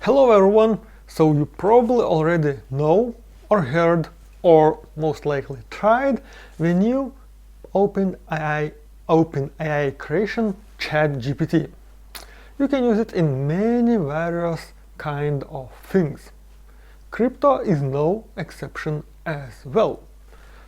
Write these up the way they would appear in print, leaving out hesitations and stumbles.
Hello everyone! So you probably already know or heard or most likely tried the new OpenAI creation ChatGPT. You can use it in many various kind of things. Crypto is no exception as well.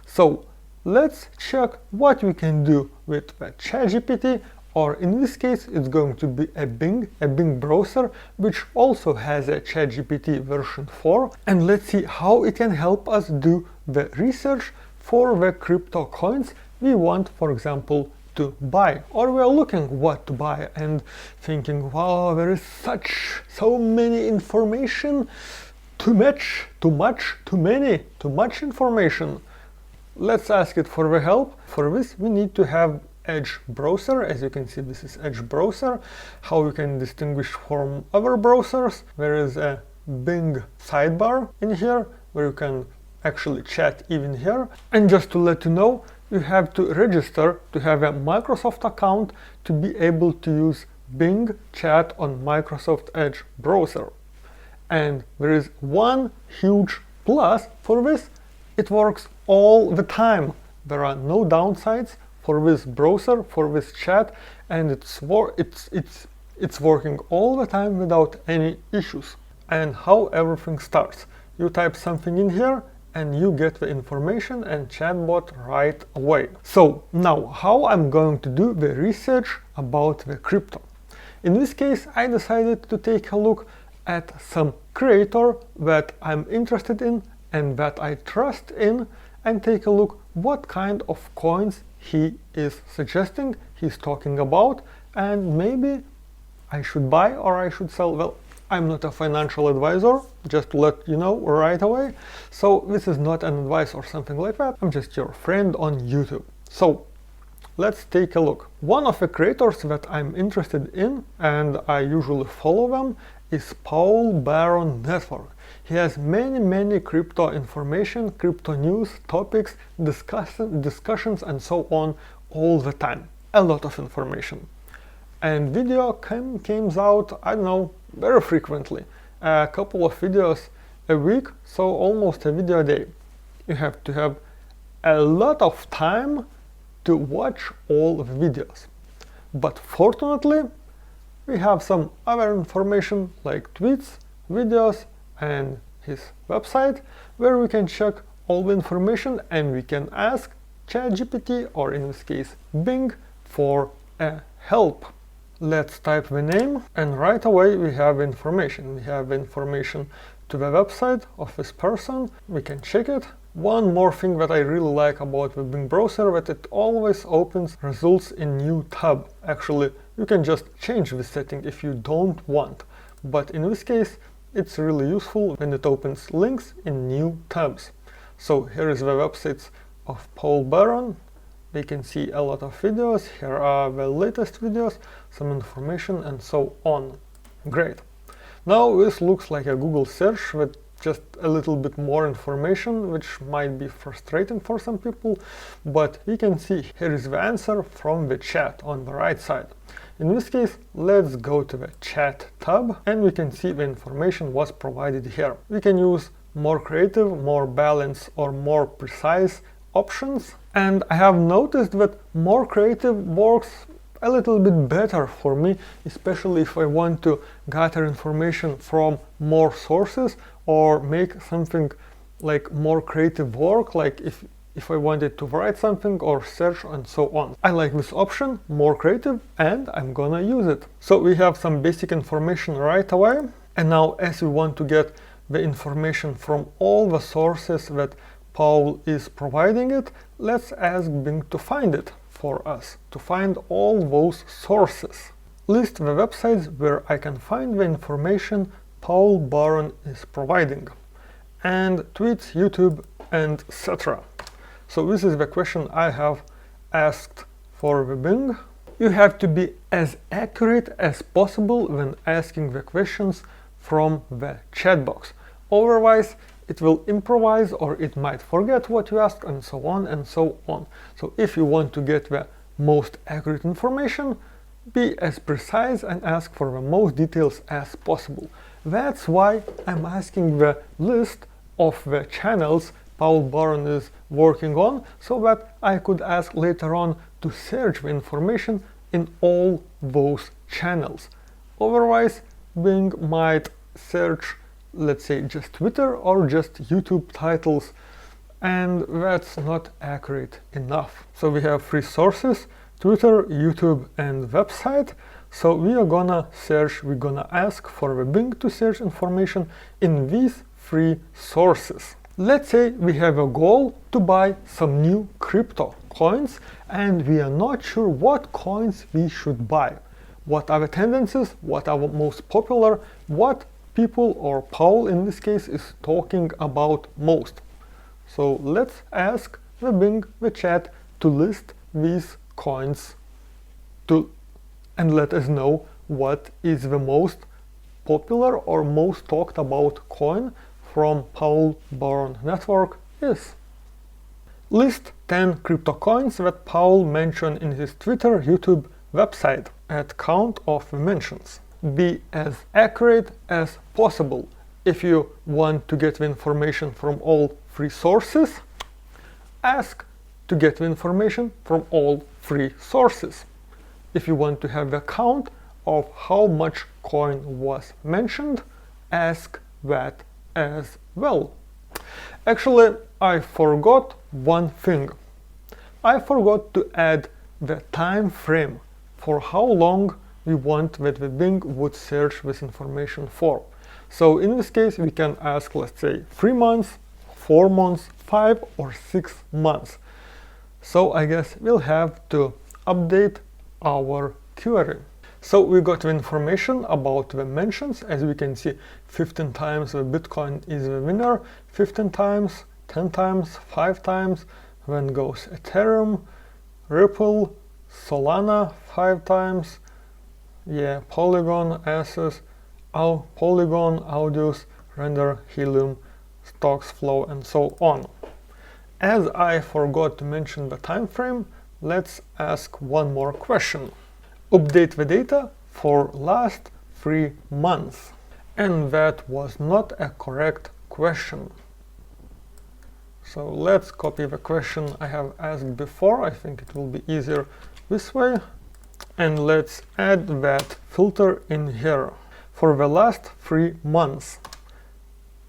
So let's check what we can do with the ChatGPT, or in this case it's going to be a Bing browser, which also has a ChatGPT version 4, and let's see how it can help us do the research for the crypto coins we want, for example, to buy, or we are looking what to buy and thinking, wow, there is so many information, too much information. Let's ask it for the help. For this we need to have Edge browser. As you can see, this is Edge browser. How you can distinguish from other browsers: there is a Bing sidebar in here where you can actually chat even here. And just to let you know, you have to register to have a Microsoft account to be able to use Bing chat on Microsoft Edge browser. And there is one huge plus for this: it works all the time. There are no downsides for this browser, for this chat, and it's working all the time without any issues. And how everything starts: you type something in here and you get the information and chatbot right away. So now, how I'm going to do the research about the crypto? In this case, I decided to take a look at some creator that I'm interested in and that I trust in, and take a look what kind of coins he is suggesting, he's talking about, and maybe I should buy or I should sell. Well, I'm not a financial advisor, just to let you know right away. So this is not an advice or something like that. I'm just your friend on YouTube. So let's take a look. One of the creators that I'm interested in, and I usually follow them, is Paul Baron Network. He has many crypto information, crypto news, topics, discussions and so on all the time. A lot of information. And video comes out, I don't know, very frequently. A couple of videos a week, so almost a video a day. You have to have a lot of time to watch all the videos. But fortunately, we have some other information like tweets, videos, and his website, where we can check all the information and we can ask ChatGPT, or in this case Bing, for a help. Let's type the name, and right away we have information. We have information to the website of this person. We can check it. One more thing that I really like about the Bing browser, that it always opens results in new tab. Actually, you can just change the setting if you don't want, but in this case it's really useful when it opens links in new tabs. So here is the websites of Paul Baron. We can see a lot of videos. Here are the latest videos, some information and so on. Great. Now this looks like a Google search with just a little bit more information, which might be frustrating for some people, but we can see here is the answer from the chat on the right side. In this case, let's go to the chat tab, and we can see the information was provided here. We can use more creative, more balanced, or more precise options, and I have noticed that more creative works a little bit better for me, especially if I want to gather information from more sources or make something like more creative work, like if I wanted to write something or search and so on. I like this option, more creative, and I'm gonna use it. So we have some basic information right away, and now as we want to get the information from all the sources that Paul is providing it, let's ask Bing to find it for us, to find all those sources. List the websites where I can find the information Paul Baron is providing, and tweets, YouTube, and etc. So this is the question I have asked for the Bing. You have to be as accurate as possible when asking the questions from the chat box. Otherwise, it will improvise, or it might forget what you asked, and so on and so on. So if you want to get the most accurate information, be as precise and ask for the most details as possible. That's why I'm asking the list of the channels Paul Baron is working on, so that I could ask later on to search the information in all those channels. Otherwise, Bing might search, let's say, just Twitter or just YouTube titles, and that's not accurate enough. So we have three sources: Twitter, YouTube, and website. So we are gonna search, we're gonna ask for the Bing to search information in these three sources. Let's say we have a goal to buy some new crypto coins and we are not sure what coins we should buy. What are the tendencies, what are the most popular, what people, or Paul in this case, is talking about most. So let's ask the Bing, the chat, to list these coins and let us know what is the most popular or most talked about coin from Paul Baron network is. List 10 crypto coins that Paul mentioned in his Twitter, YouTube, website at count of mentions. Be as accurate as possible. If you want to get the information from all three sources, ask to get the information from all three sources. If you want to have a count of how much coin was mentioned, ask that as well. Actually, I forgot one thing. I forgot to add the time frame for how long we want that the Bing would search this information for. So in this case, we can ask, let's say, 3 months, 4 months, 5 or 6 months. So I guess we'll have to update our query. So we got the information about the mentions. As we can see, 15 times the Bitcoin is the winner, 15 times, 10 times, 5 times. Then goes Ethereum, Ripple, Solana 5 times, yeah, Polygon, Access, Polygon, Audius, Render, Helium, Stocks, Flow, and so on. As I forgot to mention the time frame, let's ask one more question. Update the data for last 3 months. And that was not a correct question. So let's copy the question I have asked before. I think it will be easier this way. And let's add that filter in here. For the last 3 months,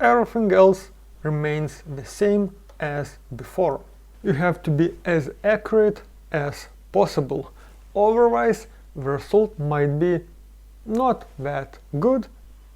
everything else remains the same as before. You have to be as accurate as possible. Otherwise, the result might be not that good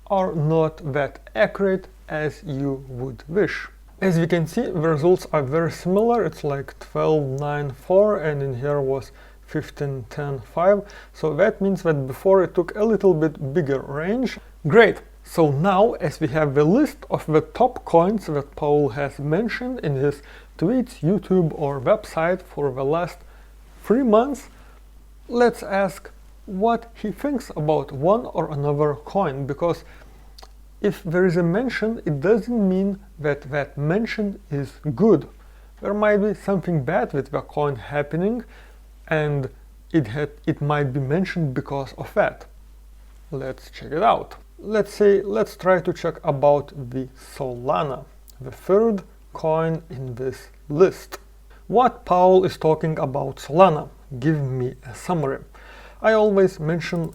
or not that accurate as you would wish. As we can see, the results are very similar. It's like 12, 9, 4, and in here was 15, 10, 5. So that means that before it took a little bit bigger range. Great. So now, as we have the list of the top coins that Paul has mentioned in his tweets, YouTube, or website for the last 3 months, let's ask what he thinks about one or another coin, because if there is a mention, it doesn't mean that that mention is good. There might be something bad with the coin happening, and it might be mentioned because of that. Let's check it out. Let's try to check about the Solana, the third coin in this list. What Paul is talking about Solana? Give me a summary. I always mention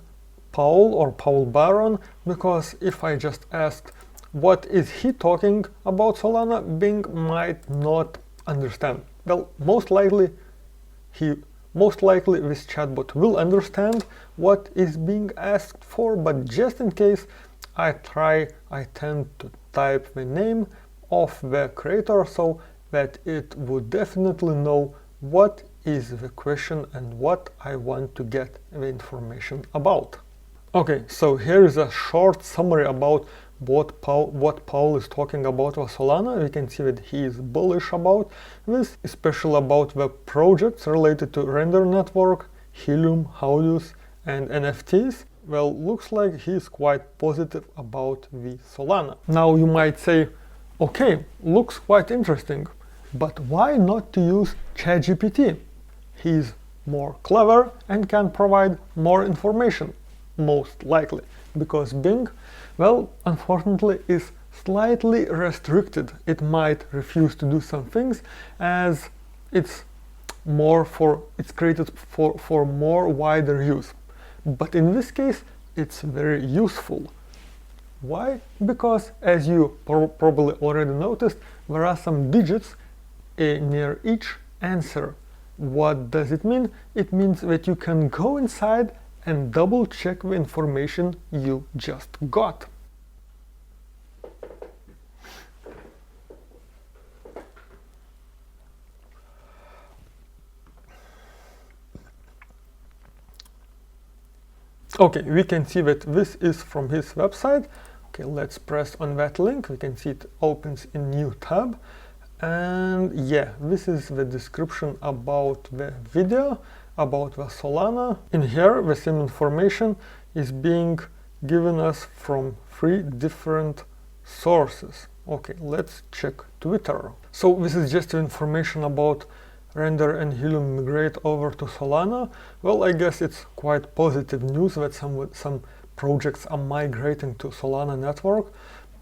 Paul or Paul Baron because if I just asked what is he talking about Solana, Bing might not understand. Well, most likely this chatbot will understand what is being asked for, but just in case, I tend to type the name of the creator so that it would definitely know what is the question and what I want to get the information about. Okay, so here is a short summary about what Paul is talking about with Solana. We can see that he is bullish about this, especially about the projects related to Render Network, Helium, Audius, and NFTs. Well, looks like he is quite positive about the Solana. Now you might say, okay, looks quite interesting, but why not to use ChatGPT? He's more clever and can provide more information, most likely, because Bing well, unfortunately, is slightly restricted. It might refuse to do some things as it's created for more wider use. But in this case, it's very useful. Why? Because, as you probably already noticed, there are some digits near each answer. What does it mean? It means that you can go inside and double check the information you just got. Okay, we can see that this is from his website. Okay, let's press on that link. We can see it opens in new tab. And yeah, this is the description about the video, about the Solana. In here, the same information is being given us from 3 different sources. Okay, let's check Twitter. So this is just information about Render and Helium migrate over to Solana. Well, I guess it's quite positive news that some projects are migrating to Solana network.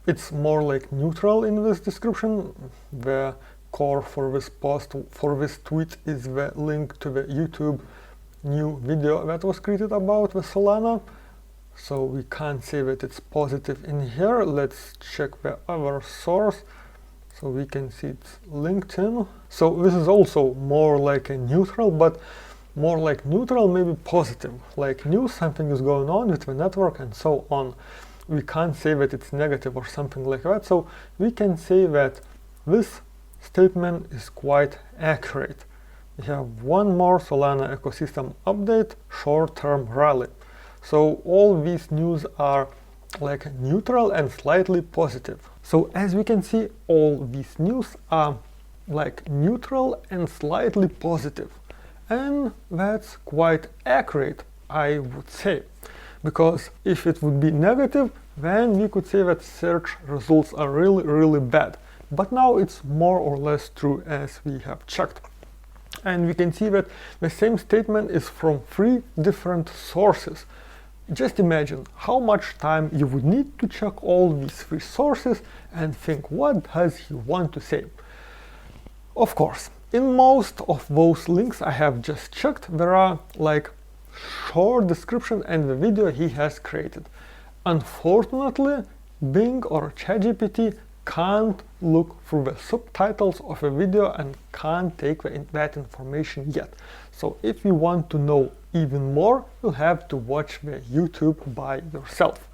It's more like neutral in this description. The core for this post, for this tweet, is the link to the YouTube new video that was created about the Solana. So we can't say that it's positive in here. Let's check the other source. So we can see it's LinkedIn. So this is also more like a neutral, but more like neutral, maybe positive. Like news, something is going on with the network and so on. We can't say that it's negative or something like that. So we can say that this statement is quite accurate. We have one more Solana ecosystem update, short-term rally. So all these news are like neutral and slightly positive. So as we can see, all these news are like neutral and slightly positive. And that's quite accurate, I would say. Because if it would be negative, then we could say that search results are really bad. But now it's more or less true as we have checked. And we can see that the same statement is from 3 different sources. Just imagine how much time you would need to check all these 3 sources and think, what does he want to say? Of course, in most of those links I have just checked, there are like short description and the video he has created. Unfortunately, Bing or ChatGPT can't look through the subtitles of a video and can't take that information yet. So if you want to know even more, you'll have to watch the YouTube by yourself.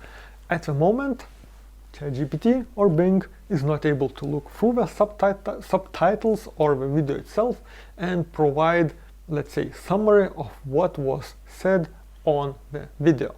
At the moment, ChatGPT or Bing is not able to look through the subtitles or the video itself and provide, let's say, summary of what was said on the video.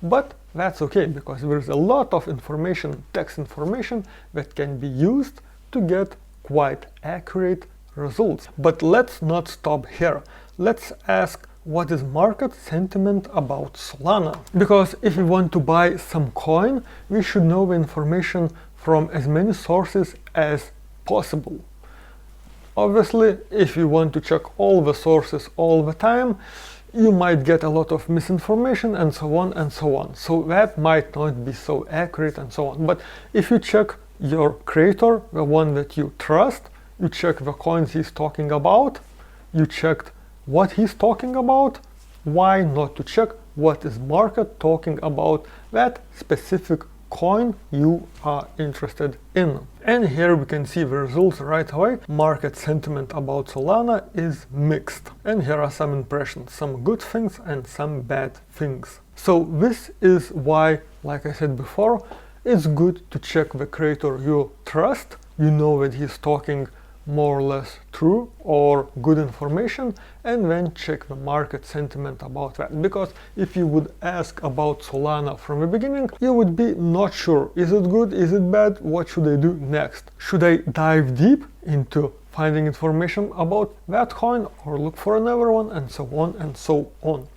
But that's okay, because there's a lot of information, text information, that can be used to get quite accurate results. But let's not stop here. Let's ask, what is market sentiment about Solana? Because if we want to buy some coin, we should know the information from as many sources as possible. Obviously, if you want to check all the sources all the time, you might get a lot of misinformation and so on and so on. So that might not be so accurate and so on. But if you check your creator, the one that you trust, you check the coins he's talking about, you checked what he's talking about, why not to check what is market talking about that specific coin you are interested in? And here we can see the results right away. Market sentiment about Solana is mixed. And here are some impressions, some good things and some bad things. So this is why, like I said before, it's good to check the creator you trust. You know that he's talking more or less true or good information, and then check the market sentiment about that. Because if you would ask about Solana from the beginning, you would be not sure, is it good, is it bad, what should I do next? Should I dive deep into finding information about that coin or look for another one, and so on and so on.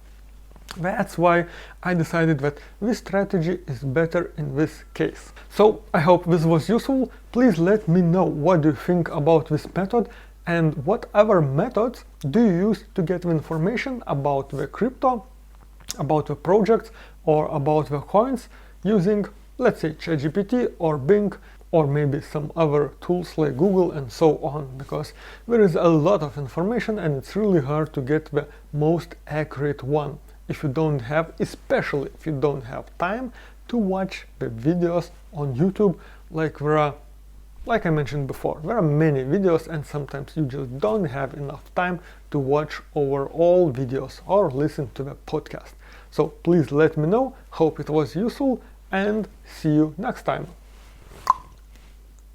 That's why I decided that this strategy is better in this case. So I hope this was useful. Please let me know what do you think about this method and what other methods do you use to get the information about the crypto, about the projects or about the coins using let's say ChatGPT or Bing, or maybe some other tools like Google and so on, because there is a lot of information and it's really hard to get the most accurate one if you don't have, especially if you don't have time to watch the videos on YouTube. Like I mentioned before, there are many videos and sometimes you just don't have enough time to watch over all videos or listen to the podcast. So please let me know, hope it was useful, and see you next time.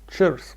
Cheers!